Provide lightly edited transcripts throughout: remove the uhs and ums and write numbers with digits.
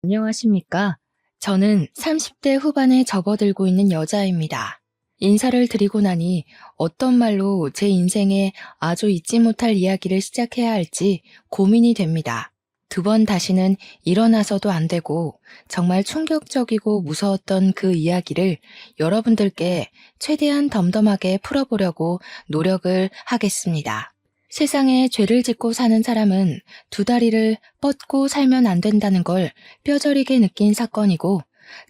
안녕하십니까? 저는 30대 후반에 접어들고 있는 여자입니다. 인사를 드리고 나니 어떤 말로 제 인생에 아주 잊지 못할 이야기를 시작해야 할지 고민이 됩니다. 두 번 다시는 일어나서도 안 되고 정말 충격적이고 무서웠던 그 이야기를 여러분들께 최대한 덤덤하게 풀어보려고 노력을 하겠습니다. 세상에 죄를 짓고 사는 사람은 두 다리를 뻗고 살면 안 된다는 걸 뼈저리게 느낀 사건이고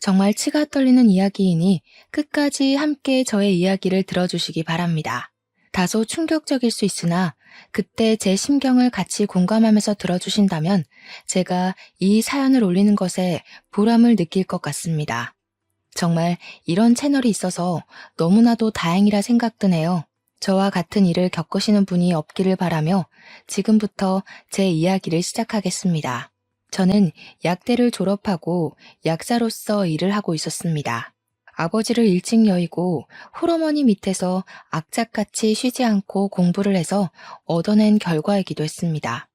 정말 치가 떨리는 이야기이니 끝까지 함께 저의 이야기를 들어주시기 바랍니다. 다소 충격적일 수 있으나 그때 제 심경을 같이 공감하면서 들어주신다면 제가 이 사연을 올리는 것에 보람을 느낄 것 같습니다. 정말 이런 채널이 있어서 너무나도 다행이라 생각드네요. 저와 같은 일을 겪으시는 분이 없기를 바라며 지금부터 제 이야기를 시작하겠습니다. 저는 약대를 졸업하고 약사로서 일을 하고 있었습니다. 아버지를 일찍 여의고 홀어머니 밑에서 악착같이 쉬지 않고 공부를 해서 얻어낸 결과이기도 했습니다.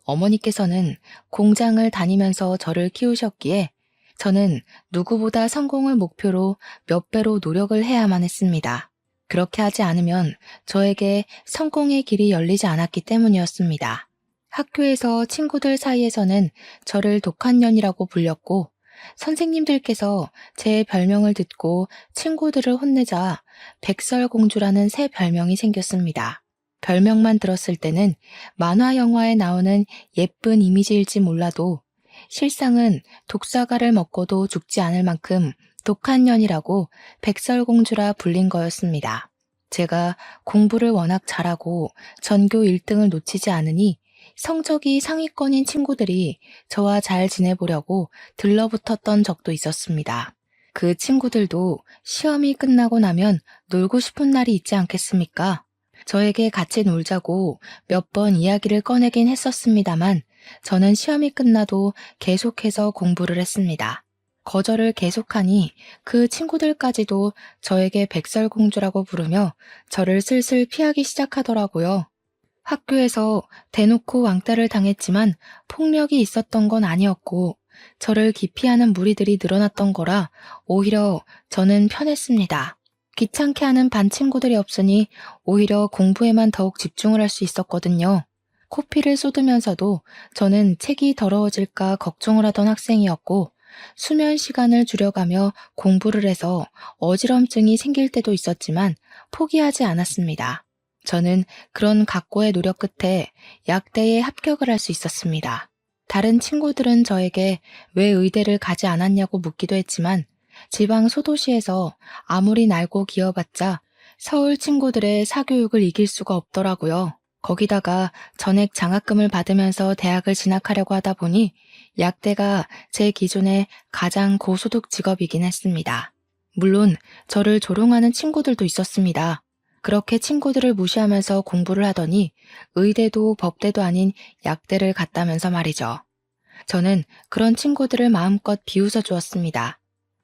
어머니께서는 공장을 다니면서 저를 키우셨기에 저는 누구보다 성공을 목표로 몇 배로 노력을 해야만 했습니다. 그렇게 하지 않으면 저에게 성공의 길이 열리지 않았기 때문이었습니다. 학교에서 친구들 사이에서는 저를 독한 년이라고 불렸고 선생님들께서 제 별명을 듣고 친구들을 혼내자 백설공주라는 새 별명이 생겼습니다. 별명만 들었을 때는 만화 영화에 나오는 예쁜 이미지일지 몰라도 실상은 독사과를 먹고도 죽지 않을 만큼 독한 년이라고 백설공주라 불린 거였습니다. 제가 공부를 워낙 잘하고 전교 1등을 놓치지 않으니 성적이 상위권인 친구들이 저와 잘 지내보려고 들러붙었던 적도 있었습니다. 그 친구들도 시험이 끝나고 나면 놀고 싶은 날이 있지 않겠습니까? 저에게 같이 놀자고 몇 번 이야기를 꺼내긴 했었습니다만 저는 시험이 끝나도 계속해서 공부를 했습니다. 거절을 계속하니 그 친구들까지도 저에게 백설공주라고 부르며 저를 슬슬 피하기 시작하더라고요. 학교에서 대놓고 왕따를 당했지만 폭력이 있었던 건 아니었고 저를 기피하는 무리들이 늘어났던 거라 오히려 저는 편했습니다. 귀찮게 하는 반 친구들이 없으니 오히려 공부에만 더욱 집중을 할 수 있었거든요. 코피를 쏟으면서도 저는 책이 더러워질까 걱정을 하던 학생이었고 수면 시간을 줄여가며 공부를 해서 어지럼증이 생길 때도 있었지만 포기하지 않았습니다. 저는 그런 각고의 노력 끝에 약대에 합격을 할 수 있었습니다. 다른 친구들은 저에게 왜 의대를 가지 않았냐고 묻기도 했지만 지방 소도시에서 아무리 날고 기어봤자 서울 친구들의 사교육을 이길 수가 없더라고요. 거기다가 전액 장학금을 받으면서 대학을 진학하려고 하다 보니 약대가 제 기준에 가장 고소득 직업이긴 했습니다. 물론 저를 조롱하는 친구들도 있었습니다. 그렇게 친구들을 무시하면서 공부를 하더니 의대도 법대도 아닌 약대를 갔다면서 말이죠. 저는 그런 친구들을 마음껏 비웃어 주었습니다.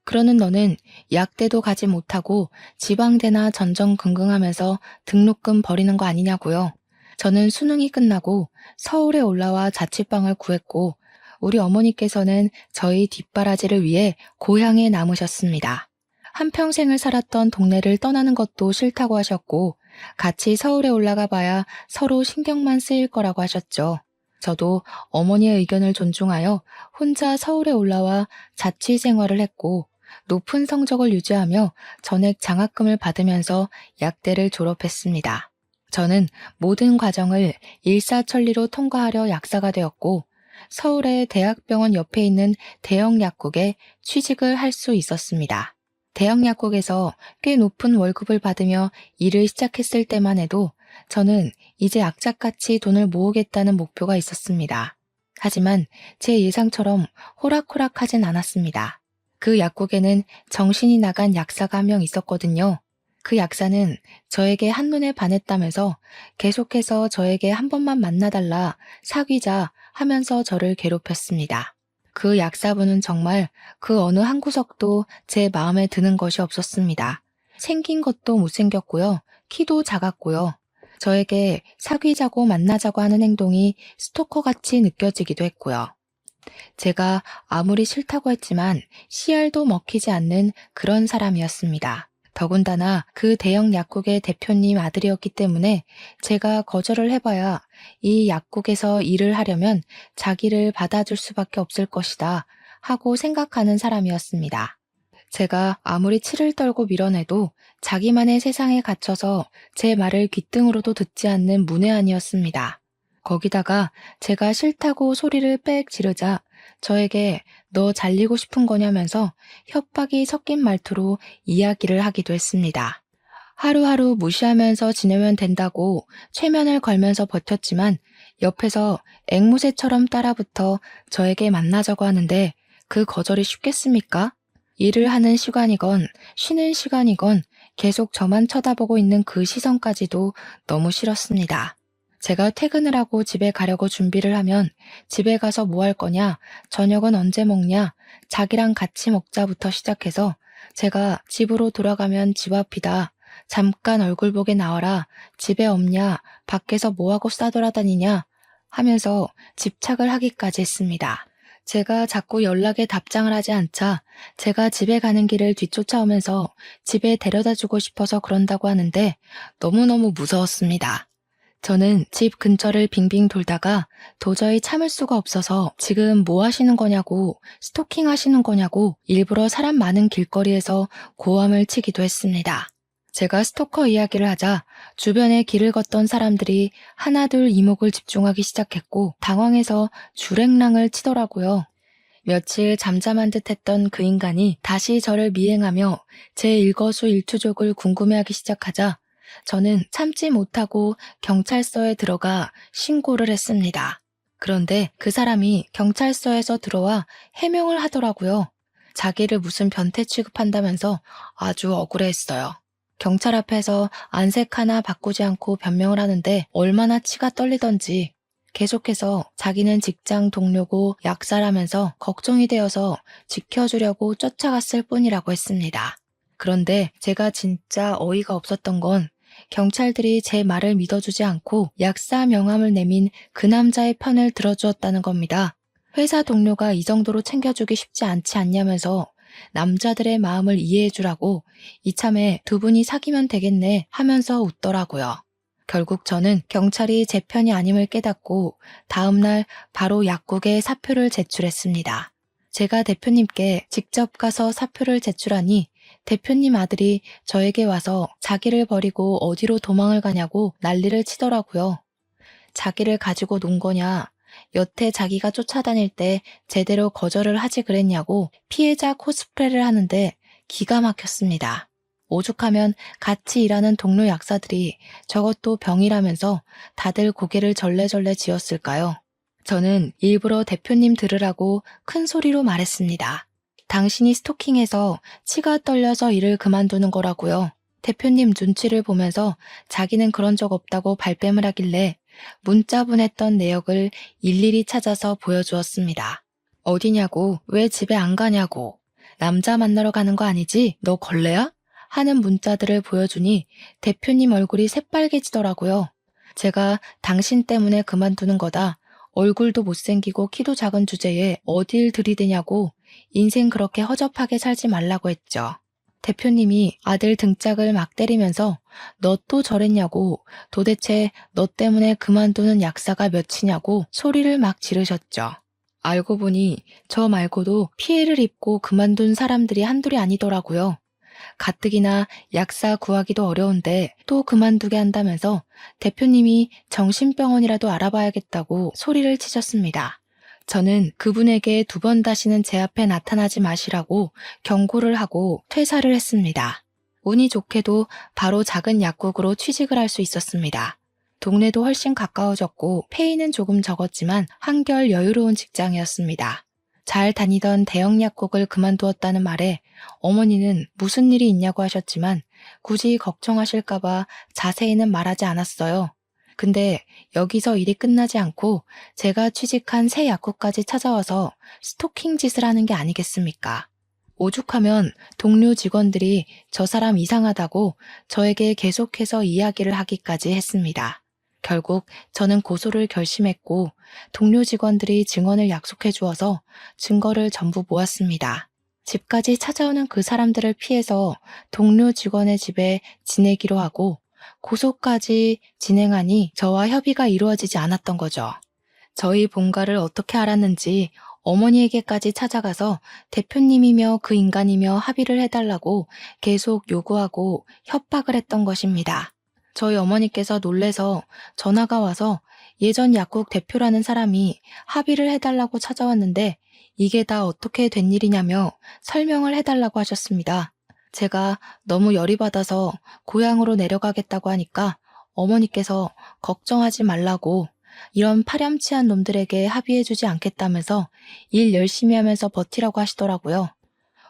그러는 너는 약대도 가지 못하고 지방대나 전전긍긍하면서 등록금 버리는 거 아니냐고요. 저는 수능이 끝나고 서울에 올라와 자취방을 구했고 우리 어머니께서는 저희 뒷바라지를 위해 고향에 남으셨습니다. 한평생을 살았던 동네를 떠나는 것도 싫다고 하셨고 같이 서울에 올라가 봐야 서로 신경만 쓰일 거라고 하셨죠. 저도 어머니의 의견을 존중하여 혼자 서울에 올라와 자취 생활을 했고 높은 성적을 유지하며 전액 장학금을 받으면서 약대를 졸업했습니다. 저는 모든 과정을 일사천리로 통과하려 약사가 되었고 서울의 대학병원 옆에 있는 대형 약국에 취직을 할 수 있었습니다. 대형 약국에서 꽤 높은 월급을 받으며 일을 시작했을 때만 해도 저는 이제 악착같이 돈을 모으겠다는 목표가 있었습니다. 하지만 제 예상처럼 호락호락하진 않았습니다. 그 약국에는 정신이 나간 약사가 한 명 있었거든요. 그 약사는 저에게 한눈에 반했다면서 계속해서 저에게 한 번만 만나달라 사귀자 하면서 저를 괴롭혔습니다. 그 약사분은 정말 그 어느 한 구석도 제 마음에 드는 것이 없었습니다. 생긴 것도 못생겼고요. 키도 작았고요. 저에게 사귀자고 만나자고 하는 행동이 스토커같이 느껴지기도 했고요. 제가 아무리 싫다고 했지만 씨알도 먹히지 않는 그런 사람이었습니다. 더군다나 그 대형 약국의 대표님 아들이었기 때문에 제가 거절을 해봐야 이 약국에서 일을 하려면 자기를 받아줄 수밖에 없을 것이다 하고 생각하는 사람이었습니다. 제가 아무리 치를 떨고 밀어내도 자기만의 세상에 갇혀서 제 말을 귓등으로도 듣지 않는 문외한이었습니다. 거기다가 제가 싫다고 소리를 빽 지르자 저에게 너 잘리고 싶은 거냐면서 협박이 섞인 말투로 이야기를 하기도 했습니다. 하루하루 무시하면서 지내면 된다고 최면을 걸면서 버텼지만 옆에서 앵무새처럼 따라붙어 저에게 만나자고 하는데 그 거절이 쉽겠습니까? 일을 하는 시간이건 쉬는 시간이건 계속 저만 쳐다보고 있는 그 시선까지도 너무 싫었습니다. 제가 퇴근을 하고 집에 가려고 준비를 하면 집에 가서 뭐 할 거냐, 저녁은 언제 먹냐, 자기랑 같이 먹자부터 시작해서 제가 집으로 돌아가면 집 앞이다, 잠깐 얼굴 보게 나와라, 집에 없냐, 밖에서 뭐하고 싸돌아다니냐 하면서 집착을 하기까지 했습니다. 제가 자꾸 연락에 답장을 하지 않자 제가 집에 가는 길을 뒤쫓아오면서 집에 데려다 주고 싶어서 그런다고 하는데 너무너무 무서웠습니다. 저는 집 근처를 빙빙 돌다가 도저히 참을 수가 없어서 지금 뭐 하시는 거냐고, 스토킹 하시는 거냐고 일부러 사람 많은 길거리에서 고함을 치기도 했습니다. 제가 스토커 이야기를 하자 주변에 길을 걷던 사람들이 하나둘 이목을 집중하기 시작했고 당황해서 주랭랑을 치더라고요. 며칠 잠잠한 듯 했던 그 인간이 다시 저를 미행하며 제 일거수일투족을 궁금해하기 시작하자 저는 참지 못하고 경찰서에 들어가 신고를 했습니다. 그런데 그 사람이 경찰서에서 들어와 해명을 하더라고요. 자기를 무슨 변태 취급한다면서 아주 억울해했어요. 경찰 앞에서 안색 하나 바꾸지 않고 변명을 하는데 얼마나 치가 떨리던지 계속해서 자기는 직장 동료고 약사라면서 걱정이 되어서 지켜주려고 쫓아갔을 뿐이라고 했습니다. 그런데 제가 진짜 어이가 없었던 건 경찰들이 제 말을 믿어주지 않고 약사 명함을 내민 그 남자의 편을 들어주었다는 겁니다. 회사 동료가 이 정도로 챙겨주기 쉽지 않지 않냐면서 남자들의 마음을 이해해주라고 이참에 두 분이 사귀면 되겠네 하면서 웃더라고요. 결국 저는 경찰이 제 편이 아님을 깨닫고 다음날 바로 약국에 사표를 제출했습니다. 제가 대표님께 직접 가서 사표를 제출하니 대표님 아들이 저에게 와서 자기를 버리고 어디로 도망을 가냐고 난리를 치더라고요. 자기를 가지고 논 거냐, 여태 자기가 쫓아다닐 때 제대로 거절을 하지 그랬냐고 피해자 코스프레를 하는데 기가 막혔습니다. 오죽하면 같이 일하는 동료 약사들이 저것도 병이라면서 다들 고개를 절레절레 지었을까요? 저는 일부러 대표님 들으라고 큰 소리로 말했습니다. 당신이 스토킹해서 치가 떨려서 일을 그만두는 거라고요. 대표님 눈치를 보면서 자기는 그런 적 없다고 발뺌을 하길래 문자 보냈던 내역을 일일이 찾아서 보여주었습니다. 어디냐고, 왜 집에 안 가냐고, 남자 만나러 가는 거 아니지? 너 걸레야? 하는 문자들을 보여주니 대표님 얼굴이 새빨개지더라고요. 제가 당신 때문에 그만두는 거다. 얼굴도 못생기고 키도 작은 주제에 어딜 들이대냐고 인생 그렇게 허접하게 살지 말라고 했죠. 대표님이 아들 등짝을 막 때리면서 너 또 저랬냐고 도대체 너 때문에 그만두는 약사가 몇이냐고 소리를 막 지르셨죠. 알고 보니 저 말고도 피해를 입고 그만둔 사람들이 한둘이 아니더라고요. 가뜩이나 약사 구하기도 어려운데 또 그만두게 한다면서 대표님이 정신병원이라도 알아봐야겠다고 소리를 치셨습니다. 저는 그분에게 두 번 다시는 제 앞에 나타나지 마시라고 경고를 하고 퇴사를 했습니다. 운이 좋게도 바로 작은 약국으로 취직을 할 수 있었습니다. 동네도 훨씬 가까워졌고 페이는 조금 적었지만 한결 여유로운 직장이었습니다. 잘 다니던 대형 약국을 그만두었다는 말에 어머니는 무슨 일이 있냐고 하셨지만 굳이 걱정하실까봐 자세히는 말하지 않았어요. 근데 여기서 일이 끝나지 않고 제가 취직한 새 약국까지 찾아와서 스토킹 짓을 하는 게 아니겠습니까? 오죽하면 동료 직원들이 저 사람 이상하다고 저에게 계속해서 이야기를 하기까지 했습니다. 결국 저는 고소를 결심했고 동료 직원들이 증언을 약속해 주어서 증거를 전부 모았습니다. 집까지 찾아오는 그 사람들을 피해서 동료 직원의 집에 지내기로 하고 고소까지 진행하니 저와 협의가 이루어지지 않았던 거죠. 저희 본가를 어떻게 알았는지 어머니에게까지 찾아가서 대표님이며 그 인간이며 합의를 해달라고 계속 요구하고 협박을 했던 것입니다. 저희 어머니께서 놀래서 전화가 와서 예전 약국 대표라는 사람이 합의를 해달라고 찾아왔는데 이게 다 어떻게 된 일이냐며 설명을 해달라고 하셨습니다. 제가 너무 열이 받아서 고향으로 내려가겠다고 하니까 어머니께서 걱정하지 말라고 이런 파렴치한 놈들에게 합의해주지 않겠다면서 일 열심히 하면서 버티라고 하시더라고요.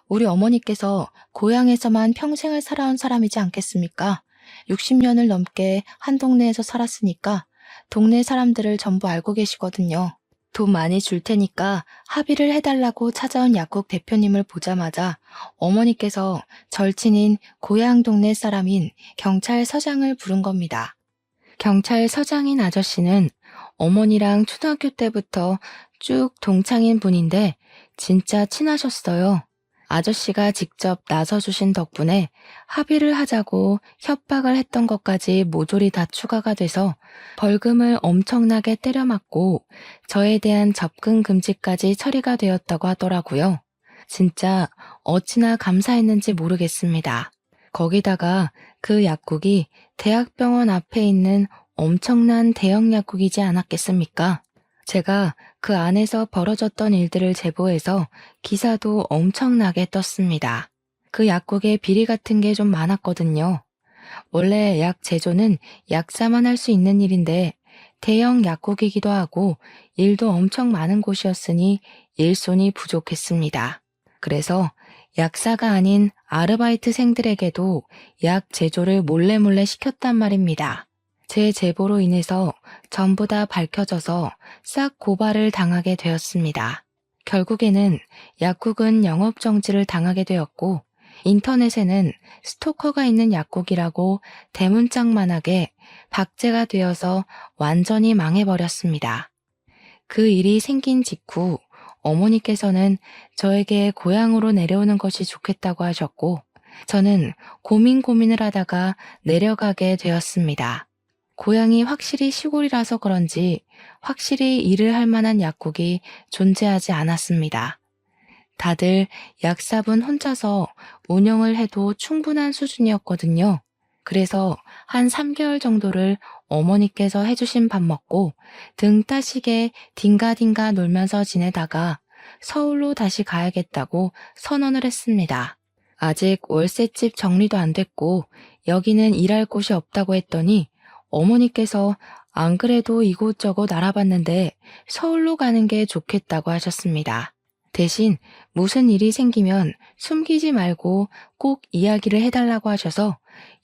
우리 어머니께서 고향에서만 평생을 살아온 사람이지 않겠습니까? 60년을 넘게 한 동네에서 살았으니까 동네 사람들을 전부 알고 계시거든요. 돈 많이 줄 테니까 합의를 해달라고 찾아온 약국 대표님을 보자마자 어머니께서 절친인 고향 동네 사람인 경찰서장을 부른 겁니다. 경찰서장인 아저씨는 어머니랑 초등학교 때부터 쭉 동창인 분인데 진짜 친하셨어요. 아저씨가 직접 나서주신 덕분에 합의를 하자고 협박을 했던 것까지 모조리 다 추가가 돼서 벌금을 엄청나게 때려맞고 저에 대한 접근 금지까지 처리가 되었다고 하더라고요. 진짜 어찌나 감사했는지 모르겠습니다. 거기다가 그 약국이 대학병원 앞에 있는 엄청난 대형 약국이지 않았겠습니까? 제가 그 안에서 벌어졌던 일들을 제보해서 기사도 엄청나게 떴습니다. 그 약국에 비리 같은 게 좀 많았거든요. 원래 약 제조는 약사만 할 수 있는 일인데 대형 약국이기도 하고 일도 엄청 많은 곳이었으니 일손이 부족했습니다. 그래서 약사가 아닌 아르바이트생들에게도 약 제조를 몰래 시켰단 말입니다. 제 제보로 인해서 전부 다 밝혀져서 싹 고발을 당하게 되었습니다. 결국에는 약국은 영업정지를 당하게 되었고 인터넷에는 스토커가 있는 약국이라고 대문짝만하게 박제가 되어서 완전히 망해버렸습니다. 그 일이 생긴 직후 어머니께서는 저에게 고향으로 내려오는 것이 좋겠다고 하셨고 저는 고민을 하다가 내려가게 되었습니다. 고향이 확실히 시골이라서 그런지 확실히 일을 할 만한 약국이 존재하지 않았습니다. 다들 약사분 혼자서 운영을 해도 충분한 수준이었거든요. 그래서 한 3개월 정도를 어머니께서 해주신 밥 먹고 등 따시게 딩가딩가 놀면서 지내다가 서울로 다시 가야겠다고 선언을 했습니다. 아직 월세집 정리도 안 됐고 여기는 일할 곳이 없다고 했더니 어머니께서 안 그래도 이곳저곳 알아봤는데 서울로 가는 게 좋겠다고 하셨습니다. 대신 무슨 일이 생기면 숨기지 말고 꼭 이야기를 해달라고 하셔서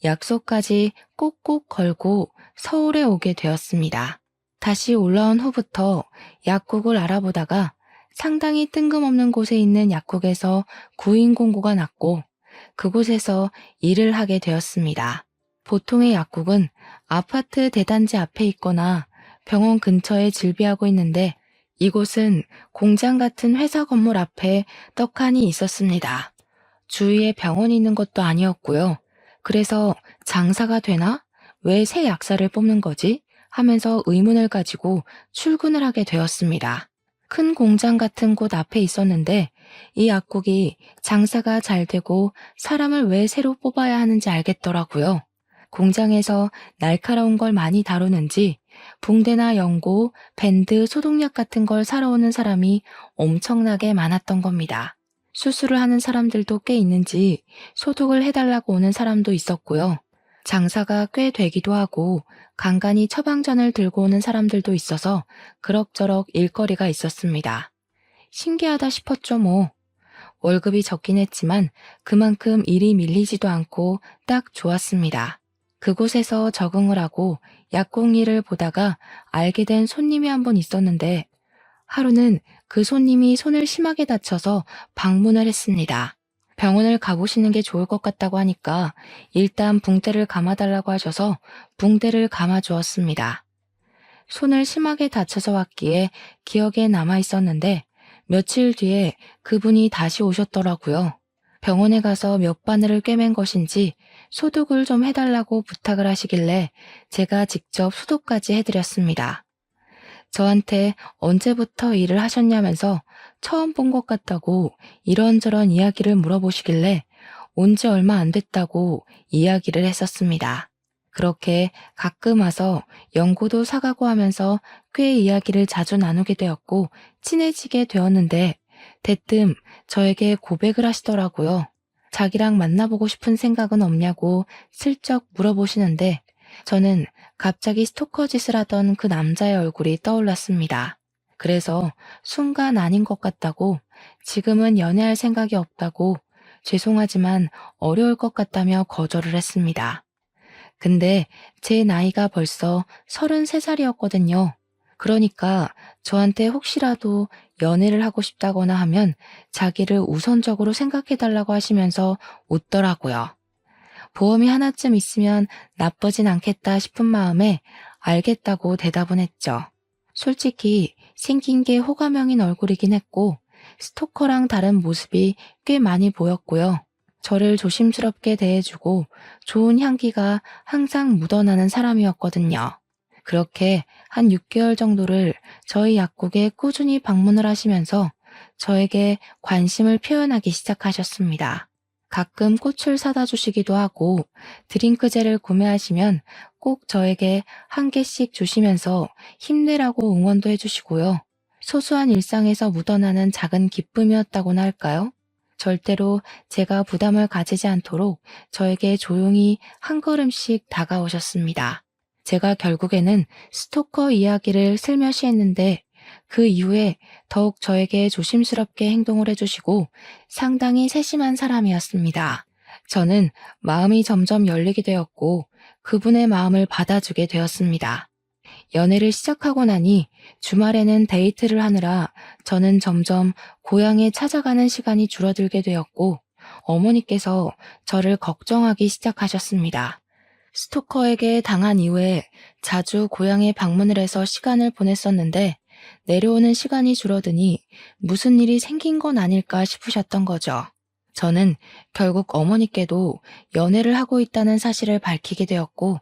약속까지 꼭꼭 걸고 서울에 오게 되었습니다. 다시 올라온 후부터 약국을 알아보다가 상당히 뜬금없는 곳에 있는 약국에서 구인 공고가 났고 그곳에서 일을 하게 되었습니다. 보통의 약국은 아파트 대단지 앞에 있거나 병원 근처에 즐비하고 있는데 이곳은 공장 같은 회사 건물 앞에 떡하니 있었습니다. 주위에 병원이 있는 것도 아니었고요. 그래서 장사가 되나? 왜 새 약사를 뽑는 거지? 하면서 의문을 가지고 출근을 하게 되었습니다. 큰 공장 같은 곳 앞에 있었는데 이 약국이 장사가 잘 되고 사람을 왜 새로 뽑아야 하는지 알겠더라고요. 공장에서 날카로운 걸 많이 다루는지 붕대나 연고, 밴드, 소독약 같은 걸 사러 오는 사람이 엄청나게 많았던 겁니다. 수술을 하는 사람들도 꽤 있는지 소독을 해달라고 오는 사람도 있었고요. 장사가 꽤 되기도 하고 간간히 처방전을 들고 오는 사람들도 있어서 그럭저럭 일거리가 있었습니다. 신기하다 싶었죠 뭐. 월급이 적긴 했지만 그만큼 일이 밀리지도 않고 딱 좋았습니다. 그곳에서 적응을 하고 약국 일을 보다가 알게 된 손님이 한 분 있었는데 하루는 그 손님이 손을 심하게 다쳐서 방문을 했습니다. 병원을 가보시는 게 좋을 것 같다고 하니까 일단 붕대를 감아달라고 하셔서 붕대를 감아주었습니다. 손을 심하게 다쳐서 왔기에 기억에 남아 있었는데 며칠 뒤에 그분이 다시 오셨더라고요. 병원에 가서 몇 바늘을 꿰맨 것인지 소독을 좀 해달라고 부탁을 하시길래 제가 직접 소독까지 해드렸습니다. 저한테 언제부터 일을 하셨냐면서 처음 본 것 같다고 이런저런 이야기를 물어보시길래 온지 얼마 안 됐다고 이야기를 했었습니다. 그렇게 가끔 와서 연고도 사가고 하면서 꽤 이야기를 자주 나누게 되었고 친해지게 되었는데 대뜸 저에게 고백을 하시더라고요. 자기랑 만나보고 싶은 생각은 없냐고 슬쩍 물어보시는데 저는 갑자기 스토커 짓을 하던 그 남자의 얼굴이 떠올랐습니다. 그래서 순간 아닌 것 같다고 지금은 연애할 생각이 없다고 죄송하지만 어려울 것 같다며 거절을 했습니다. 근데 제 나이가 벌써 33살이었거든요. 그러니까 저한테 혹시라도 연애를 하고 싶다거나 하면 자기를 우선적으로 생각해달라고 하시면서 웃더라고요. 보험이 하나쯤 있으면 나쁘진 않겠다 싶은 마음에 알겠다고 대답은 했죠. 솔직히 생긴 게 호감형인 얼굴이긴 했고 스토커랑 다른 모습이 꽤 많이 보였고요. 저를 조심스럽게 대해주고 좋은 향기가 항상 묻어나는 사람이었거든요. 그렇게 한 6개월 정도를 저희 약국에 꾸준히 방문을 하시면서 저에게 관심을 표현하기 시작하셨습니다. 가끔 꽃을 사다 주시기도 하고 드링크젤을 구매하시면 꼭 저에게 한 개씩 주시면서 힘내라고 응원도 해주시고요. 소소한 일상에서 묻어나는 작은 기쁨이었다고나 할까요? 절대로 제가 부담을 가지지 않도록 저에게 조용히 한 걸음씩 다가오셨습니다. 제가 결국에는 스토커 이야기를 슬며시 했는데 그 이후에 더욱 저에게 조심스럽게 행동을 해주시고 상당히 세심한 사람이었습니다. 저는 마음이 점점 열리게 되었고 그분의 마음을 받아주게 되었습니다. 연애를 시작하고 나니 주말에는 데이트를 하느라 저는 점점 고향에 찾아가는 시간이 줄어들게 되었고 어머니께서 저를 걱정하기 시작하셨습니다. 스토커에게 당한 이후에 자주 고향에 방문을 해서 시간을 보냈었는데 내려오는 시간이 줄어드니 무슨 일이 생긴 건 아닐까 싶으셨던 거죠. 저는 결국 어머니께도 연애를 하고 있다는 사실을 밝히게 되었고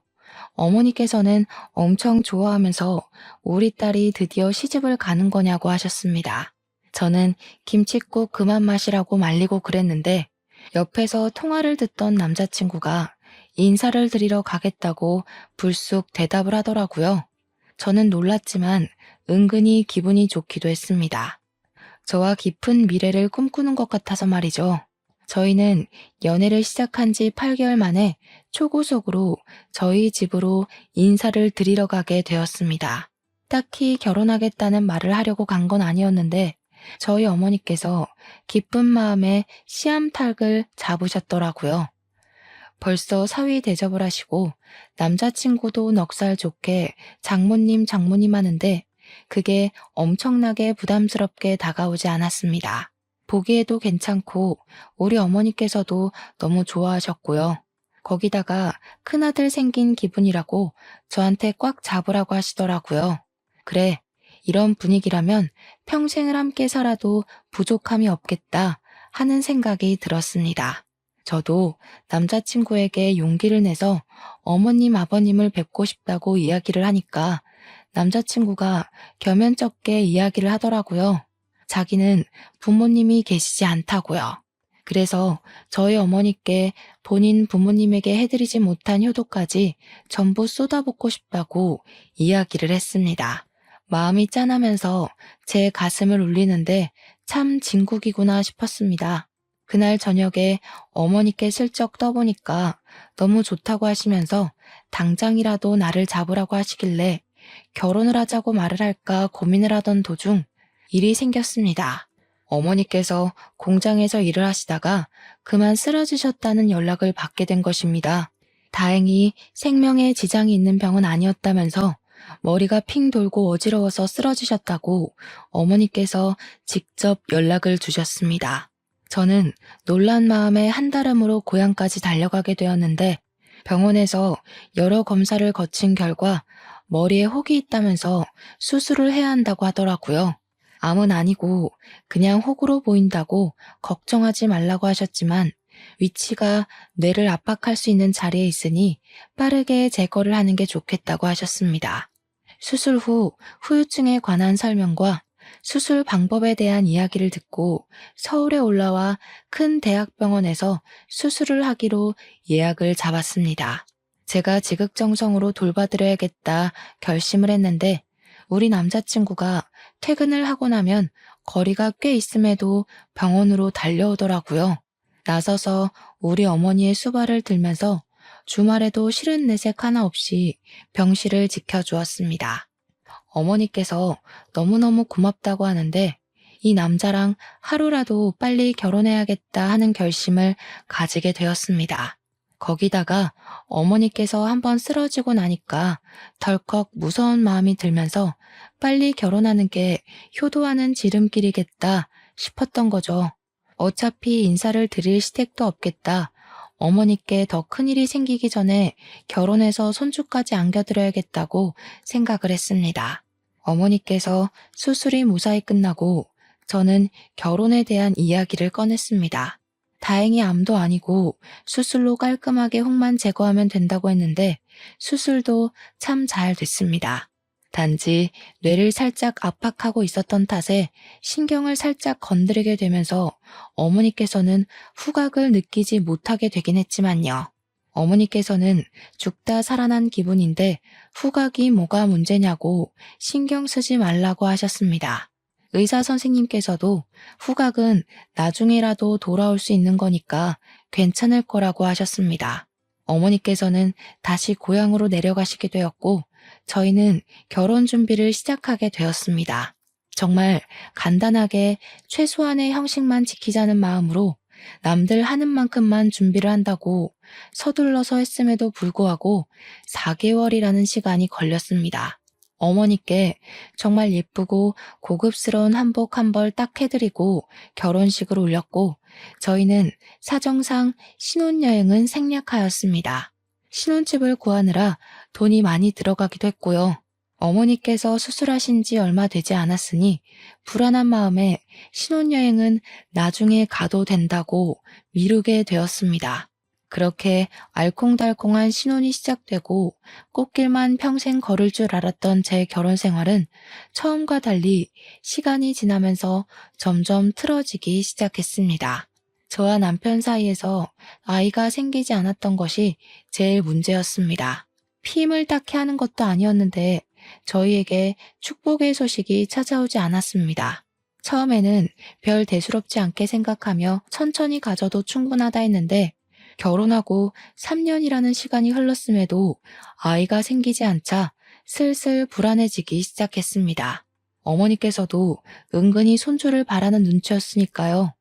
어머니께서는 엄청 좋아하면서 우리 딸이 드디어 시집을 가는 거냐고 하셨습니다. 저는 김칫국 그만 마시라고 말리고 그랬는데 옆에서 통화를 듣던 남자친구가 인사를 드리러 가겠다고 불쑥 대답을 하더라고요. 저는 놀랐지만 은근히 기분이 좋기도 했습니다. 저와 깊은 미래를 꿈꾸는 것 같아서 말이죠. 저희는 연애를 시작한 지 8개월 만에 초고속으로 저희 집으로 인사를 드리러 가게 되었습니다. 딱히 결혼하겠다는 말을 하려고 간 건 아니었는데 저희 어머니께서 기쁜 마음에 씨암탉을 잡으셨더라고요. 벌써 사위 대접을 하시고 남자친구도 넉살 좋게 장모님 하는데 그게 엄청나게 부담스럽게 다가오지 않았습니다. 보기에도 괜찮고 우리 어머니께서도 너무 좋아하셨고요. 거기다가 큰아들 생긴 기분이라고 저한테 꽉 잡으라고 하시더라고요. 그래, 이런 분위기라면 평생을 함께 살아도 부족함이 없겠다 하는 생각이 들었습니다. 저도 남자친구에게 용기를 내서 어머님, 아버님을 뵙고 싶다고 이야기를 하니까 남자친구가 겸연쩍게 이야기를 하더라고요. 자기는 부모님이 계시지 않다고요. 그래서 저희 어머니께 본인 부모님에게 해드리지 못한 효도까지 전부 쏟아붓고 싶다고 이야기를 했습니다. 마음이 짠하면서 제 가슴을 울리는데 참 진국이구나 싶었습니다. 그날 저녁에 어머니께 슬쩍 떠보니까 너무 좋다고 하시면서 당장이라도 나를 잡으라고 하시길래 결혼을 하자고 말을 할까 고민을 하던 도중 일이 생겼습니다. 어머니께서 공장에서 일을 하시다가 그만 쓰러지셨다는 연락을 받게 된 것입니다. 다행히 생명에 지장이 있는 병은 아니었다면서 머리가 핑 돌고 어지러워서 쓰러지셨다고 어머니께서 직접 연락을 주셨습니다. 저는 놀란 마음에 한달음으로 고향까지 달려가게 되었는데 병원에서 여러 검사를 거친 결과 머리에 혹이 있다면서 수술을 해야 한다고 하더라고요. 암은 아니고 그냥 혹으로 보인다고 걱정하지 말라고 하셨지만 위치가 뇌를 압박할 수 있는 자리에 있으니 빠르게 제거를 하는 게 좋겠다고 하셨습니다. 수술 후 후유증에 관한 설명과 수술 방법에 대한 이야기를 듣고 서울에 올라와 큰 대학병원에서 수술을 하기로 예약을 잡았습니다. 제가 지극정성으로 돌봐드려야겠다 결심을 했는데 우리 남자친구가 퇴근을 하고 나면 거리가 꽤 있음에도 병원으로 달려오더라고요. 나서서 우리 어머니의 수발을 들면서 주말에도 싫은 내색 하나 없이 병실을 지켜주었습니다. 어머니께서 너무너무 고맙다고 하는데 이 남자랑 하루라도 빨리 결혼해야겠다 하는 결심을 가지게 되었습니다. 거기다가 어머니께서 한번 쓰러지고 나니까 덜컥 무서운 마음이 들면서 빨리 결혼하는 게 효도하는 지름길이겠다 싶었던 거죠. 어차피 인사를 드릴 시댁도 없겠다. 어머니께 더 큰일이 생기기 전에 결혼해서 손주까지 안겨드려야겠다고 생각을 했습니다. 어머니께서 수술이 무사히 끝나고 저는 결혼에 대한 이야기를 꺼냈습니다. 다행히 암도 아니고 수술로 깔끔하게 혹만 제거하면 된다고 했는데 수술도 참 잘 됐습니다. 단지 뇌를 살짝 압박하고 있었던 탓에 신경을 살짝 건드리게 되면서 어머니께서는 후각을 느끼지 못하게 되긴 했지만요. 어머니께서는 죽다 살아난 기분인데 후각이 뭐가 문제냐고 신경 쓰지 말라고 하셨습니다. 의사 선생님께서도 후각은 나중에라도 돌아올 수 있는 거니까 괜찮을 거라고 하셨습니다. 어머니께서는 다시 고향으로 내려가시게 되었고 저희는 결혼 준비를 시작하게 되었습니다. 정말 간단하게 최소한의 형식만 지키자는 마음으로 남들 하는 만큼만 준비를 한다고 서둘러서 했음에도 불구하고 4개월이라는 시간이 걸렸습니다. 어머니께 정말 예쁘고 고급스러운 한복 한 벌 딱 해드리고 결혼식을 올렸고 저희는 사정상 신혼여행은 생략하였습니다. 신혼집을 구하느라 돈이 많이 들어가기도 했고요. 어머니께서 수술하신 지 얼마 되지 않았으니 불안한 마음에 신혼여행은 나중에 가도 된다고 미루게 되었습니다. 그렇게 알콩달콩한 신혼이 시작되고 꽃길만 평생 걸을 줄 알았던 제 결혼 생활은 처음과 달리 시간이 지나면서 점점 틀어지기 시작했습니다. 저와 남편 사이에서 아이가 생기지 않았던 것이 제일 문제였습니다. 피임을 딱히 하는 것도 아니었는데 저희에게 축복의 소식이 찾아오지 않았습니다. 처음에는 별 대수롭지 않게 생각하며 천천히 가져도 충분하다 했는데 결혼하고 3년이라는 시간이 흘렀음에도 아이가 생기지 않자 슬슬 불안해지기 시작했습니다. 어머니께서도 은근히 손주를 바라는 눈치였으니까요.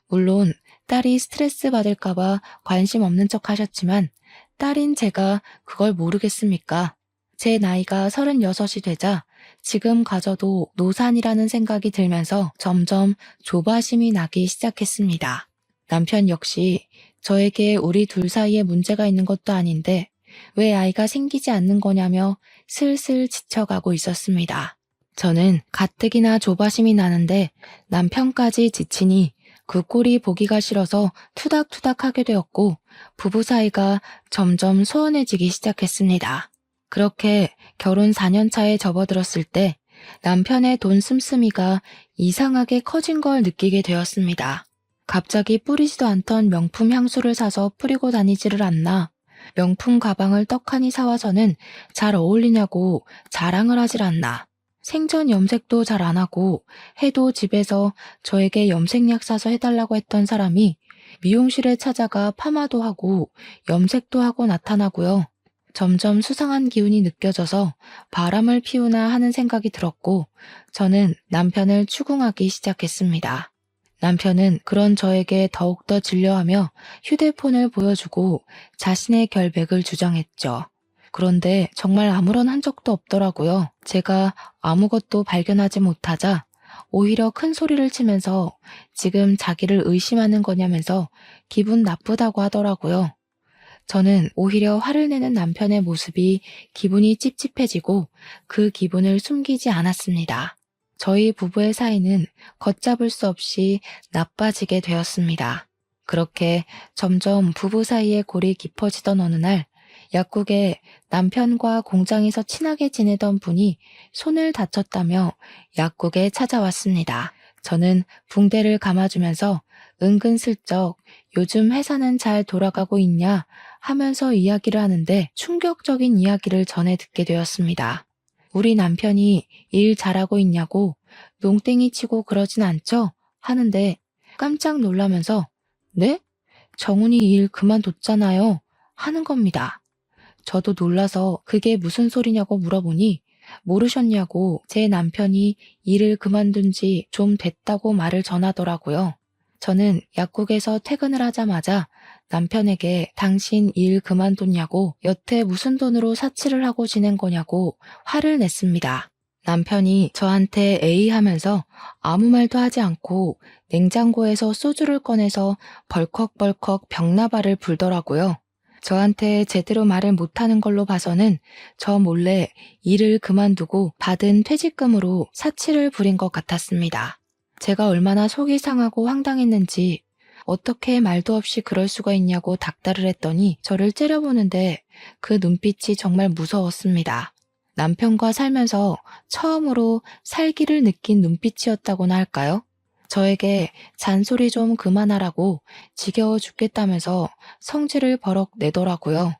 물론 딸이 스트레스 받을까봐 관심 없는 척 하셨지만 딸인 제가 그걸 모르겠습니까? 제 나이가 36이 되자 지금 가져도 노산이라는 생각이 들면서 점점 조바심이 나기 시작했습니다. 남편 역시 저에게 우리 둘 사이에 문제가 있는 것도 아닌데 왜 아이가 생기지 않는 거냐며 슬슬 지쳐가고 있었습니다. 저는 가뜩이나 조바심이 나는데 남편까지 지치니 그 꼴이 보기가 싫어서 투닥투닥 하게 되었고 부부 사이가 점점 소원해지기 시작했습니다. 그렇게 결혼 4년 차에 접어들었을 때 남편의 돈 씀씀이가 이상하게 커진 걸 느끼게 되었습니다. 갑자기 뿌리지도 않던 명품 향수를 사서 뿌리고 다니지를 않나, 명품 가방을 떡하니 사와서는 잘 어울리냐고 자랑을 하질 않나, 생전 염색도 잘 안 하고 해도 집에서 저에게 염색약 사서 해달라고 했던 사람이 미용실에 찾아가 파마도 하고 염색도 하고 나타나고요. 점점 수상한 기운이 느껴져서 바람을 피우나 하는 생각이 들었고 저는 남편을 추궁하기 시작했습니다. 남편은 그런 저에게 더욱더 질려하며 휴대폰을 보여주고 자신의 결백을 주장했죠. 그런데 정말 아무런 흔적도 없더라고요. 제가 아무것도 발견하지 못하자 오히려 큰 소리를 치면서 지금 자기를 의심하는 거냐면서 기분 나쁘다고 하더라고요. 저는 오히려 화를 내는 남편의 모습이 기분이 찝찝해지고 그 기분을 숨기지 않았습니다. 저희 부부의 사이는 걷잡을 수 없이 나빠지게 되었습니다. 그렇게 점점 부부 사이의 골이 깊어지던 어느 날, 약국에 남편과 공장에서 친하게 지내던 분이 손을 다쳤다며 약국에 찾아왔습니다. 저는 붕대를 감아주면서 은근슬쩍 요즘 회사는 잘 돌아가고 있냐 하면서 이야기를 하는데 충격적인 이야기를 전해 듣게 되었습니다. 우리 남편이 일 잘하고 있냐고 농땡이 치고 그러진 않죠? 하는데 깜짝 놀라면서 네? 정훈이 일 그만뒀잖아요. 하는 겁니다. 저도 놀라서 그게 무슨 소리냐고 물어보니 모르셨냐고 제 남편이 일을 그만둔 지 좀 됐다고 말을 전하더라고요. 저는 약국에서 퇴근을 하자마자 남편에게 당신 일 그만뒀냐고 여태 무슨 돈으로 사치를 하고 지낸 거냐고 화를 냈습니다. 남편이 저한테 에이 하면서 아무 말도 하지 않고 냉장고에서 소주를 꺼내서 벌컥벌컥 벽나발을 불더라고요. 저한테 제대로 말을 못하는 걸로 봐서는 저 몰래 일을 그만두고 받은 퇴직금으로 사치를 부린 것 같았습니다. 제가 얼마나 속이 상하고 황당했는지 어떻게 말도 없이 그럴 수가 있냐고 닥달을 했더니 저를 째려보는데 그 눈빛이 정말 무서웠습니다. 남편과 살면서 처음으로 살기를 느낀 눈빛이었다고나 할까요? 저에게 잔소리 좀 그만하라고 지겨워 죽겠다면서 성질을 버럭 내더라고요.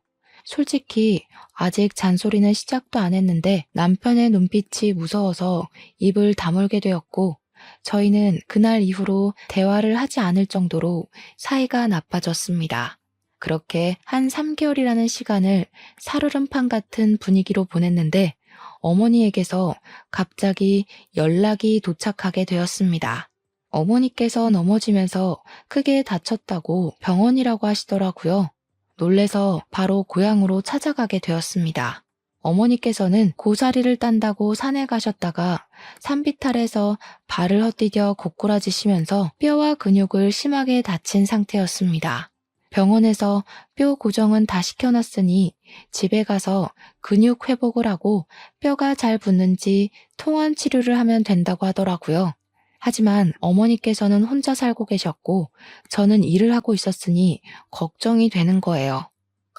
솔직히 아직 잔소리는 시작도 안 했는데 남편의 눈빛이 무서워서 입을 다물게 되었고 저희는 그날 이후로 대화를 하지 않을 정도로 사이가 나빠졌습니다. 그렇게 한 3개월이라는 시간을 살얼음판 같은 분위기로 보냈는데 어머니에게서 갑자기 연락이 도착하게 되었습니다. 어머니께서 넘어지면서 크게 다쳤다고 병원이라고 하시더라고요. 놀래서 바로 고향으로 찾아가게 되었습니다. 어머니께서는 고사리를 딴다고 산에 가셨다가 산비탈에서 발을 헛디뎌 고꾸라지시면서 뼈와 근육을 심하게 다친 상태였습니다. 병원에서 뼈 고정은 다 시켜놨으니 집에 가서 근육 회복을 하고 뼈가 잘 붙는지 통원 치료를 하면 된다고 하더라고요. 하지만 어머니께서는 혼자 살고 계셨고 저는 일을 하고 있었으니 걱정이 되는 거예요.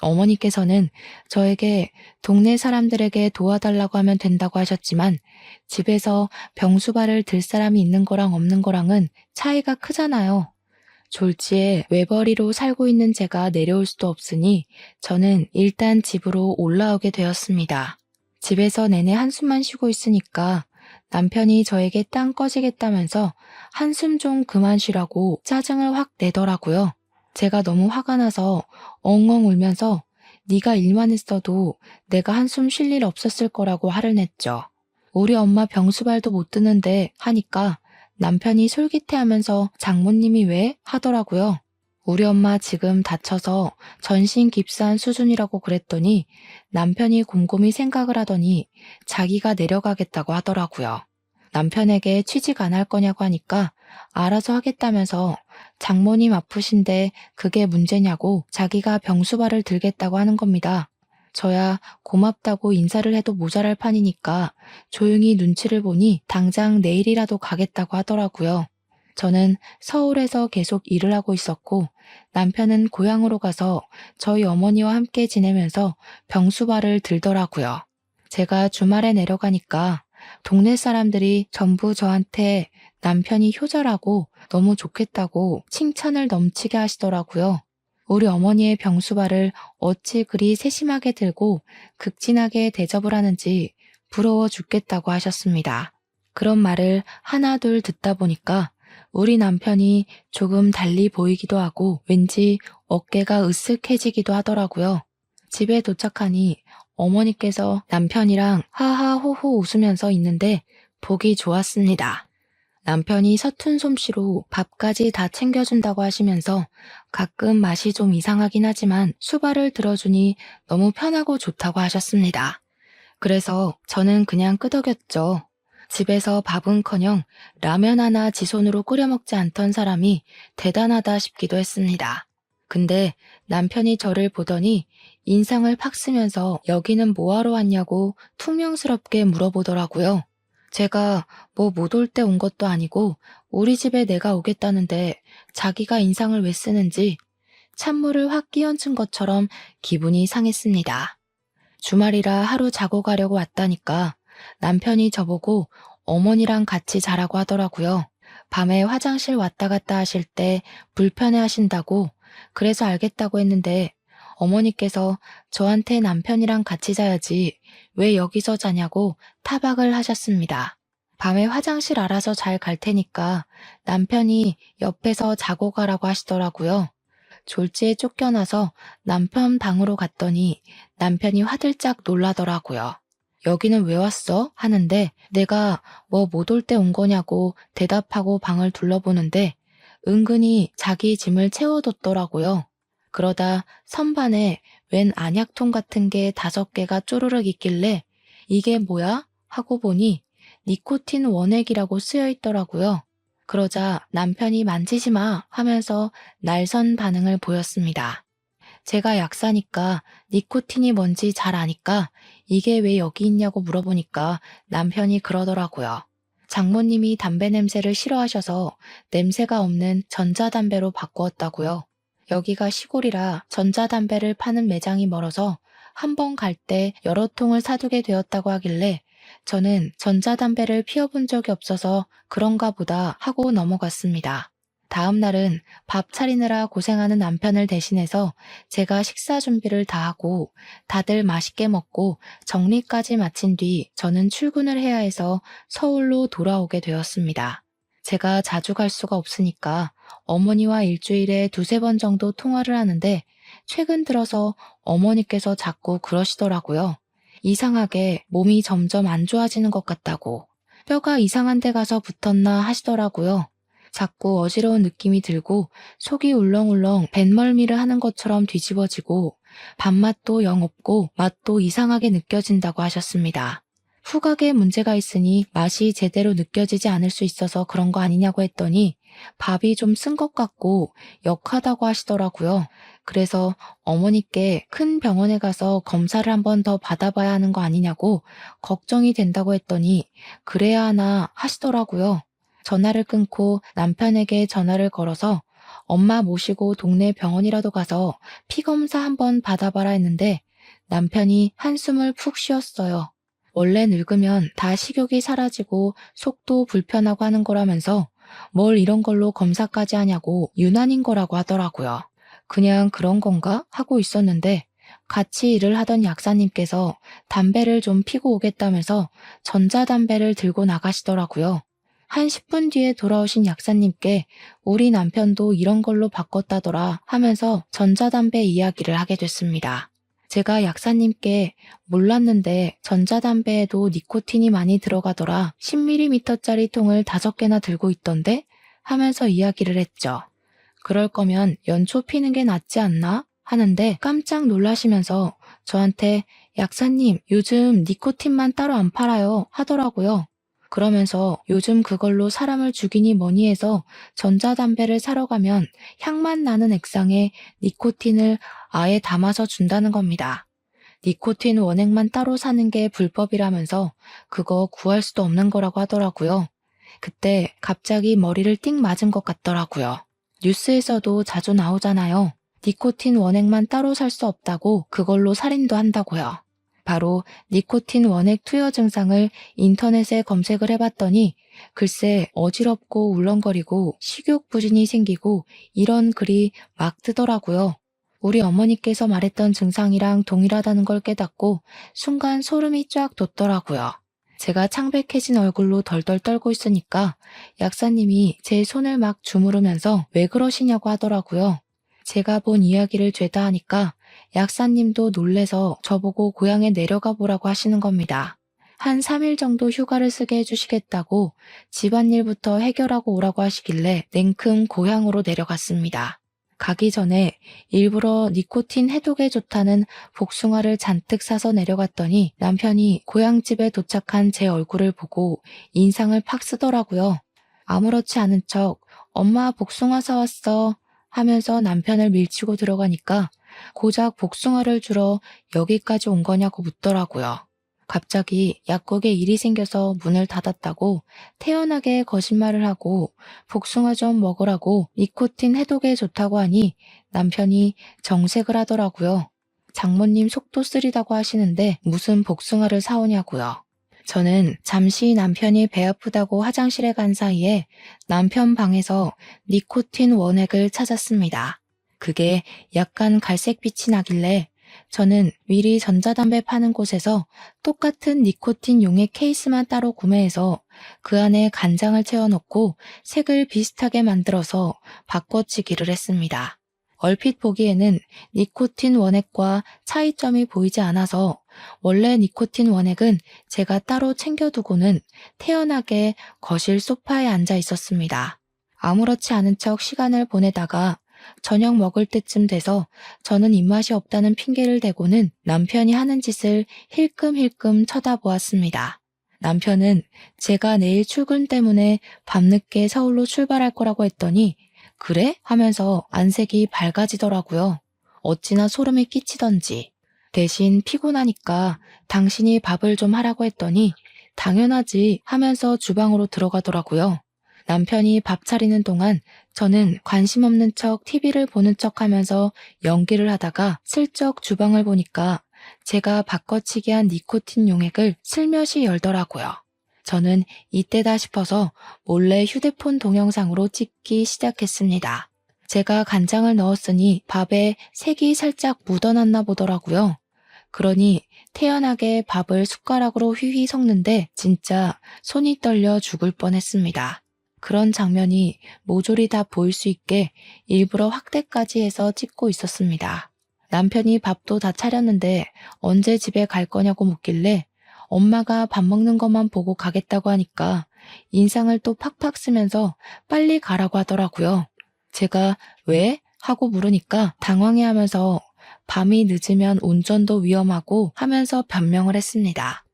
어머니께서는 저에게 동네 사람들에게 도와달라고 하면 된다고 하셨지만 집에서 병수발을 들 사람이 있는 거랑 없는 거랑은 차이가 크잖아요. 졸지에 외벌이로 살고 있는 제가 내려올 수도 없으니 저는 일단 집으로 올라오게 되었습니다. 집에서 내내 한숨만 쉬고 있으니까 남편이 저에게 땅 꺼지겠다면서 한숨 좀 그만 쉬라고 짜증을 확 내더라고요. 제가 너무 화가 나서 엉엉 울면서 네가 일만 했어도 내가 한숨 쉴 일 없었을 거라고 화를 냈죠. 우리 엄마 병수발도 못 드는데 하니까 남편이 솔깃해하면서 장모님이 왜? 하더라고요. 우리 엄마 지금 다쳐서 전신 깁스한 수준이라고 그랬더니 남편이 곰곰이 생각을 하더니 자기가 내려가겠다고 하더라고요. 남편에게 취직 안 할 거냐고 하니까 알아서 하겠다면서 장모님 아프신데 그게 문제냐고 자기가 병수발을 들겠다고 하는 겁니다. 저야 고맙다고 인사를 해도 모자랄 판이니까 조용히 눈치를 보니 당장 내일이라도 가겠다고 하더라고요. 저는 서울에서 계속 일을 하고 있었고 남편은 고향으로 가서 저희 어머니와 함께 지내면서 병수발을 들더라고요. 제가 주말에 내려가니까 동네 사람들이 전부 저한테 남편이 효자라고 너무 좋겠다고 칭찬을 넘치게 하시더라고요. 우리 어머니의 병수발을 어찌 그리 세심하게 들고 극진하게 대접을 하는지 부러워 죽겠다고 하셨습니다. 그런 말을 하나 둘 듣다 보니까 우리 남편이 조금 달리 보이기도 하고 왠지 어깨가 으쓱해지기도 하더라고요. 집에 도착하니 어머니께서 남편이랑 하하호호 웃으면서 있는데 보기 좋았습니다. 남편이 서툰 솜씨로 밥까지 다 챙겨준다고 하시면서 가끔 맛이 좀 이상하긴 하지만 수발을 들어주니 너무 편하고 좋다고 하셨습니다. 그래서 저는 그냥 끄덕였죠. 집에서 밥은커녕 라면 하나 지 손으로 끓여 먹지 않던 사람이 대단하다 싶기도 했습니다. 근데 남편이 저를 보더니 인상을 팍 쓰면서 여기는 뭐하러 왔냐고 퉁명스럽게 물어보더라고요. 제가 뭐 못 올 때 온 것도 아니고 우리 집에 내가 오겠다는데 자기가 인상을 왜 쓰는지 찬물을 확 끼얹은 것처럼 기분이 상했습니다. 주말이라 하루 자고 가려고 왔다니까 남편이 저보고 어머니랑 같이 자라고 하더라고요. 밤에 화장실 왔다 갔다 하실 때 불편해 하신다고 그래서 알겠다고 했는데 어머니께서 저한테 남편이랑 같이 자야지 왜 여기서 자냐고 타박을 하셨습니다. 밤에 화장실 알아서 잘 갈 테니까 남편이 옆에서 자고 가라고 하시더라고요. 졸지에 쫓겨나서 남편 방으로 갔더니 남편이 화들짝 놀라더라고요. 여기는 왜 왔어? 하는데 내가 뭐 못 올 때 온 거냐고 대답하고 방을 둘러보는데 은근히 자기 짐을 채워뒀더라고요. 그러다 선반에 웬 안약통 같은 게 5개가 쪼르륵 있길래 이게 뭐야? 하고 보니 니코틴 원액이라고 쓰여 있더라고요. 그러자 남편이 만지지 마 하면서 날선 반응을 보였습니다. 제가 약사니까 니코틴이 뭔지 잘 아니까 이게 왜 여기 있냐고 물어보니까 남편이 그러더라고요. 장모님이 담배 냄새를 싫어하셔서 냄새가 없는 전자담배로 바꾸었다고요. 여기가 시골이라 전자담배를 파는 매장이 멀어서 한 번 갈 때 여러 통을 사두게 되었다고 하길래 저는 전자담배를 피워본 적이 없어서 그런가 보다 하고 넘어갔습니다. 다음 날은 밥 차리느라 고생하는 남편을 대신해서 제가 식사 준비를 다 하고 다들 맛있게 먹고 정리까지 마친 뒤 저는 출근을 해야 해서 서울로 돌아오게 되었습니다. 제가 자주 갈 수가 없으니까 어머니와 일주일에 2~3번 정도 통화를 하는데 최근 들어서 어머니께서 자꾸 그러시더라고요. 이상하게 몸이 점점 안 좋아지는 것 같다고. 뼈가 이상한 데 가서 붙었나 하시더라고요. 자꾸 어지러운 느낌이 들고 속이 울렁울렁 뱃멀미를 하는 것처럼 뒤집어지고 밥맛도 영 없고 맛도 이상하게 느껴진다고 하셨습니다. 후각에 문제가 있으니 맛이 제대로 느껴지지 않을 수 있어서 그런 거 아니냐고 했더니 밥이 좀 쓴 것 같고 역하다고 하시더라고요. 그래서 어머니께 큰 병원에 가서 검사를 한 번 더 받아봐야 하는 거 아니냐고 걱정이 된다고 했더니 그래야 하나 하시더라고요. 전화를 끊고 남편에게 전화를 걸어서 엄마 모시고 동네 병원이라도 가서 피검사 한번 받아봐라 했는데 남편이 한숨을 푹 쉬었어요. 원래 늙으면 다 식욕이 사라지고 속도 불편하고 하는 거라면서 뭘 이런 걸로 검사까지 하냐고 유난인 거라고 하더라고요. 그냥 그런 건가? 하고 있었는데 같이 일을 하던 약사님께서 담배를 좀 피고 오겠다면서 전자담배를 들고 나가시더라고요. 한 10분 뒤에 돌아오신 약사님께 우리 남편도 이런 걸로 바꿨다더라 하면서 전자담배 이야기를 하게 됐습니다. 제가 약사님께 몰랐는데 전자담배에도 니코틴이 많이 들어가더라. 10ml짜리 통을 5개나 들고 있던데? 하면서 이야기를 했죠. 그럴 거면 연초 피는 게 낫지 않나? 하는데 깜짝 놀라시면서 저한테 약사님 요즘 니코틴만 따로 안 팔아요 하더라고요. 그러면서 요즘 그걸로 사람을 죽이니 뭐니 해서 전자담배를 사러 가면 향만 나는 액상에 니코틴을 아예 담아서 준다는 겁니다. 니코틴 원액만 따로 사는 게 불법이라면서 그거 구할 수도 없는 거라고 하더라고요. 그때 갑자기 머리를 띵 맞은 것 같더라고요. 뉴스에서도 자주 나오잖아요. 니코틴 원액만 따로 살 수 없다고 그걸로 살인도 한다고요. 바로 니코틴 원액 투여 증상을 인터넷에 검색을 해봤더니 글쎄 어지럽고 울렁거리고 식욕 부진이 생기고 이런 글이 막 뜨더라고요. 우리 어머니께서 말했던 증상이랑 동일하다는 걸 깨닫고 순간 소름이 쫙 돋더라고요. 제가 창백해진 얼굴로 덜덜 떨고 있으니까 약사님이 제 손을 막 주무르면서 왜 그러시냐고 하더라고요. 제가 본 이야기를 죄다 하니까 약사님도 놀래서 저보고 고향에 내려가 보라고 하시는 겁니다. 한 3일 정도 휴가를 쓰게 해주시겠다고 집안일부터 해결하고 오라고 하시길래 냉큼 고향으로 내려갔습니다. 가기 전에 일부러 니코틴 해독에 좋다는 복숭아를 잔뜩 사서 내려갔더니 남편이 고향집에 도착한 제 얼굴을 보고 인상을 팍 쓰더라고요. 아무렇지 않은 척 엄마 복숭아 사왔어 하면서 남편을 밀치고 들어가니까 고작 복숭아를 주러 여기까지 온 거냐고 묻더라고요. 갑자기 약국에 일이 생겨서 문을 닫았다고 태연하게 거짓말을 하고 복숭아 좀 먹으라고 니코틴 해독에 좋다고 하니 남편이 정색을 하더라고요. 장모님 속도 쓰리다고 하시는데 무슨 복숭아를 사오냐고요. 저는 잠시 남편이 배 아프다고 화장실에 간 사이에 남편 방에서 니코틴 원액을 찾았습니다. 그게 약간 갈색빛이 나길래 저는 미리 전자담배 파는 곳에서 똑같은 니코틴 용액 케이스만 따로 구매해서 그 안에 간장을 채워넣고 색을 비슷하게 만들어서 바꿔치기를 했습니다. 얼핏 보기에는 니코틴 원액과 차이점이 보이지 않아서 원래 니코틴 원액은 제가 따로 챙겨두고는 태연하게 거실 소파에 앉아 있었습니다. 아무렇지 않은 척 시간을 보내다가 저녁 먹을 때쯤 돼서 저는 입맛이 없다는 핑계를 대고는 남편이 하는 짓을 힐끔힐끔 쳐다보았습니다. 남편은 제가 내일 출근 때문에 밤늦게 서울로 출발할 거라고 했더니 그래? 하면서 안색이 밝아지더라고요. 어찌나 소름이 끼치던지. 대신 피곤하니까 당신이 밥을 좀 하라고 했더니 당연하지 하면서 주방으로 들어가더라고요. 남편이 밥 차리는 동안 저는 관심 없는 척 TV를 보는 척 하면서 연기를 하다가 슬쩍 주방을 보니까 제가 바꿔치기 한 니코틴 용액을 슬며시 열더라고요. 저는 이때다 싶어서 몰래 휴대폰 동영상으로 찍기 시작했습니다. 제가 간장을 넣었으니 밥에 색이 살짝 묻어났나 보더라고요. 그러니 태연하게 밥을 숟가락으로 휘휘 섞는데 진짜 손이 떨려 죽을 뻔했습니다. 그런 장면이 모조리 다 보일 수 있게 일부러 확대까지 해서 찍고 있었습니다. 남편이 밥도 다 차렸는데 언제 집에 갈 거냐고 묻길래 엄마가 밥 먹는 것만 보고 가겠다고 하니까 인상을 또 팍팍 쓰면서 빨리 가라고 하더라고요. 제가 왜? 하고 물으니까 당황해하면서 밤이 늦으면 운전도 위험하고 하면서 변명을 했습니다.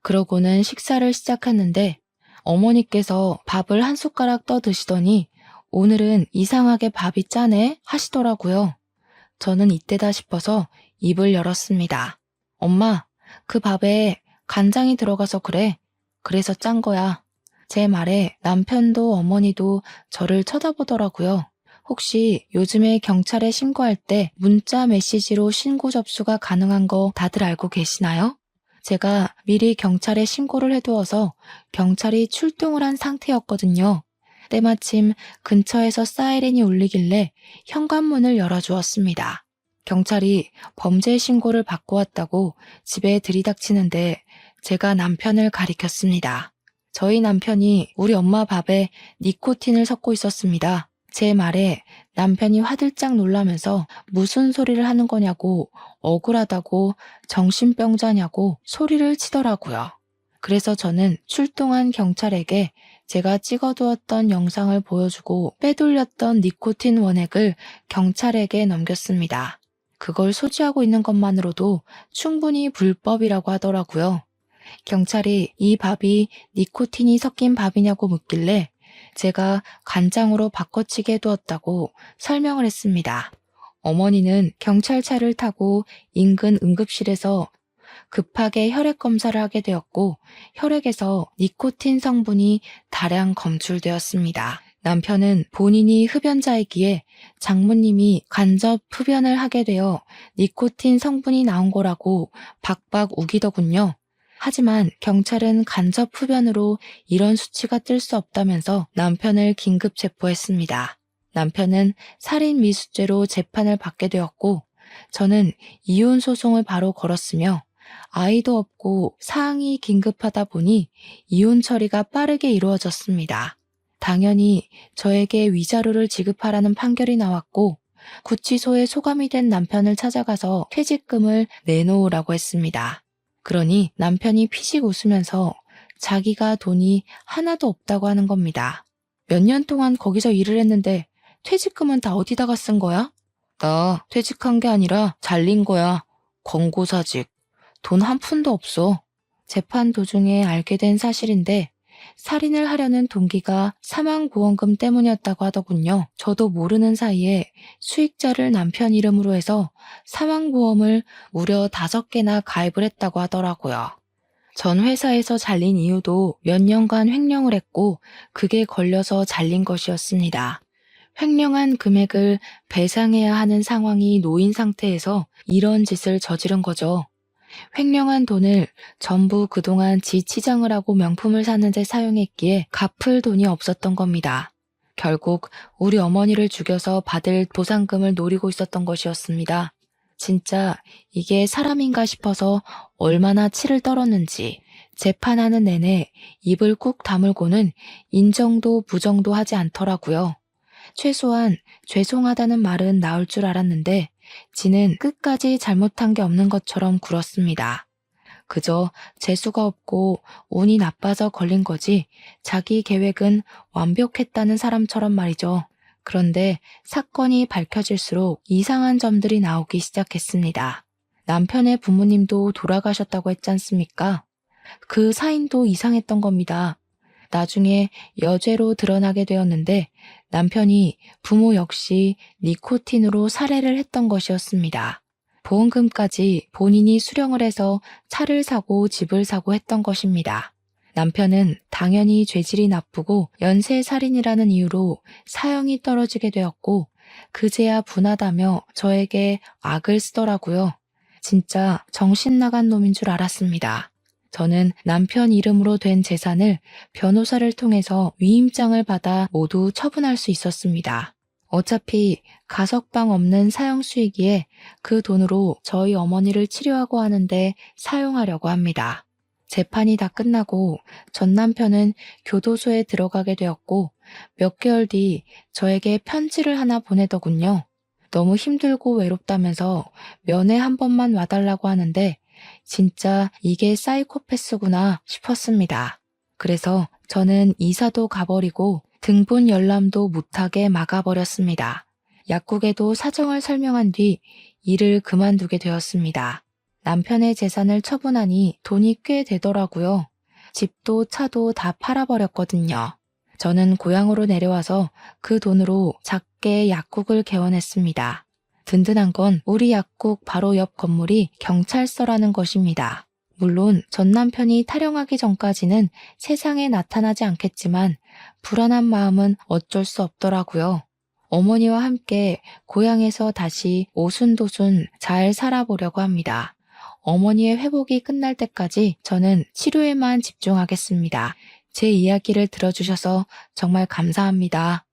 그러고는 식사를 시작했는데 어머니께서 밥을 한 숟가락 떠 드시더니 오늘은 이상하게 밥이 짜네 하시더라고요. 저는 이때다 싶어서 입을 열었습니다. 엄마, 그 밥에 간장이 들어가서 그래. 그래서 짠 거야. 제 말에 남편도 어머니도 저를 쳐다보더라고요. 혹시 요즘에 경찰에 신고할 때 문자 메시지로 신고 접수가 가능한 거 다들 알고 계시나요? 제가 미리 경찰에 신고를 해두어서 경찰이 출동을 한 상태였거든요. 때마침 근처에서 사이렌이 울리길래 현관문을 열어주었습니다. 경찰이 범죄 신고를 받고 왔다고 집에 들이닥치는데 제가 남편을 가리켰습니다. 저희 남편이 우리 엄마 밥에 니코틴을 섞고 있었습니다. 제 말에 남편이 화들짝 놀라면서 무슨 소리를 하는 거냐고 억울하다고 정신병자냐고 소리를 치더라고요. 그래서 저는 출동한 경찰에게 제가 찍어두었던 영상을 보여주고 빼돌렸던 니코틴 원액을 경찰에게 넘겼습니다. 그걸 소지하고 있는 것만으로도 충분히 불법이라고 하더라고요. 경찰이 이 밥이 니코틴이 섞인 밥이냐고 묻길래 제가 간장으로 바꿔치기 해두었다고 설명을 했습니다. 어머니는 경찰차를 타고 인근 응급실에서 급하게 혈액 검사를 하게 되었고 혈액에서 니코틴 성분이 다량 검출되었습니다. 남편은 본인이 흡연자이기에 장모님이 간접 흡연을 하게 되어 니코틴 성분이 나온 거라고 박박 우기더군요. 하지만 경찰은 간접 흡연으로 이런 수치가 뜰 수 없다면서 남편을 긴급 체포했습니다. 남편은 살인 미수죄로 재판을 받게 되었고 저는 이혼 소송을 바로 걸었으며 아이도 없고 사항이 긴급하다 보니 이혼 처리가 빠르게 이루어졌습니다. 당연히 저에게 위자료를 지급하라는 판결이 나왔고 구치소에 소감이 된 남편을 찾아가서 퇴직금을 내놓으라고 했습니다. 그러니 남편이 피식 웃으면서 자기가 돈이 하나도 없다고 하는 겁니다. 몇 년 동안 거기서 일을 했는데 퇴직금은 다 어디다가 쓴 거야? 나 퇴직한 게 아니라 잘린 거야. 권고사직. 돈 한 푼도 없어. 재판 도중에 알게 된 사실인데 살인을 하려는 동기가 사망보험금 때문이었다고 하더군요. 저도 모르는 사이에 수익자를 남편 이름으로 해서 사망보험을 무려 5개나 가입을 했다고 하더라고요. 전 회사에서 잘린 이유도 몇 년간 횡령을 했고 그게 걸려서 잘린 것이었습니다. 횡령한 금액을 배상해야 하는 상황이 놓인 상태에서 이런 짓을 저지른 거죠. 횡령한 돈을 전부 그동안 지 치장을 하고 명품을 사는 데 사용했기에 갚을 돈이 없었던 겁니다. 결국 우리 어머니를 죽여서 받을 보상금을 노리고 있었던 것이었습니다. 진짜 이게 사람인가 싶어서 얼마나 치를 떨었는지 재판하는 내내 입을 꾹 다물고는 인정도 부정도 하지 않더라고요. 최소한 죄송하다는 말은 나올 줄 알았는데 지는 끝까지 잘못한 게 없는 것처럼 굴었습니다. 그저 재수가 없고 운이 나빠서 걸린 거지 자기 계획은 완벽했다는 사람처럼 말이죠. 그런데 사건이 밝혀질수록 이상한 점들이 나오기 시작했습니다. 남편의 부모님도 돌아가셨다고 했지 않습니까? 그 사인도 이상했던 겁니다. 나중에 여죄로 드러나게 되었는데 남편이 부모 역시 니코틴으로 살해를 했던 것이었습니다. 보험금까지 본인이 수령을 해서 차를 사고 집을 사고 했던 것입니다. 남편은 당연히 죄질이 나쁘고 연쇄살인이라는 이유로 사형이 떨어지게 되었고 그제야 분하다며 저에게 악을 쓰더라고요. 진짜 정신 나간 놈인 줄 알았습니다. 저는 남편 이름으로 된 재산을 변호사를 통해서 위임장을 받아 모두 처분할 수 있었습니다. 어차피 가석방 없는 사형 수이기에 그 돈으로 저희 어머니를 치료하고 하는데 사용하려고 합니다. 재판이 다 끝나고 전 남편은 교도소에 들어가게 되었고 몇 개월 뒤 저에게 편지를 하나 보내더군요. 너무 힘들고 외롭다면서 면회 한 번만 와달라고 하는데 진짜 이게 사이코패스구나 싶었습니다. 그래서 저는 이사도 가버리고 등본 열람도 못하게 막아버렸습니다. 약국에도 사정을 설명한 뒤 일을 그만두게 되었습니다. 남편의 재산을 처분하니 돈이 꽤 되더라고요. 집도 차도 다 팔아버렸거든요. 저는 고향으로 내려와서 그 돈으로 작게 약국을 개원했습니다. 든든한 건 우리 약국 바로 옆 건물이 경찰서라는 것입니다. 물론 전 남편이 탈영하기 전까지는 세상에 나타나지 않겠지만 불안한 마음은 어쩔 수 없더라고요. 어머니와 함께 고향에서 다시 오순도순 잘 살아보려고 합니다. 어머니의 회복이 끝날 때까지 저는 치료에만 집중하겠습니다. 제 이야기를 들어주셔서 정말 감사합니다.